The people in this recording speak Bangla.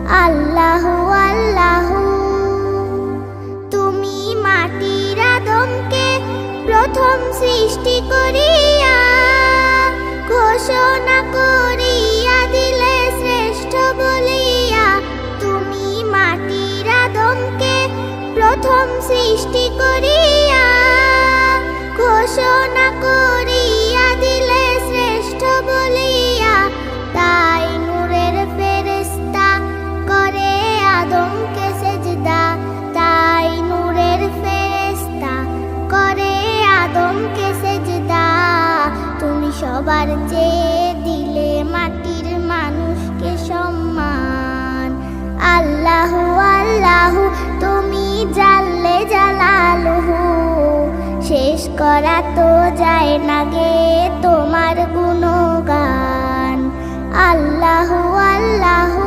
আল্লাহু আল্লাহু। তুমি মাটির আদমকে প্রথম সৃষ্টি করিয়া ঘোষণা করিয়া দিলে শ্রেষ্ঠ বলিয়া। তুমি মাটির আদমকে প্রথম সৃষ্টি করিয়া ঘোষণা করিয়া দিলে শ্রেষ্ঠ বলিয়া। তাই নূরের ফেরেশতা করে আদমকে সেজদা, তাই নূরের ফেরেশতা করে আদমকে সেজদা। তুমি সবার চেয়ে দিলে মাটির মানুষকে সম্মান। আল্লাহু আল্লাহু, তুমি জাল্লে জালালুহু। শেষ করা তো যায় না গে তোমার গুণগান। আল্লাহু আল্লাহু।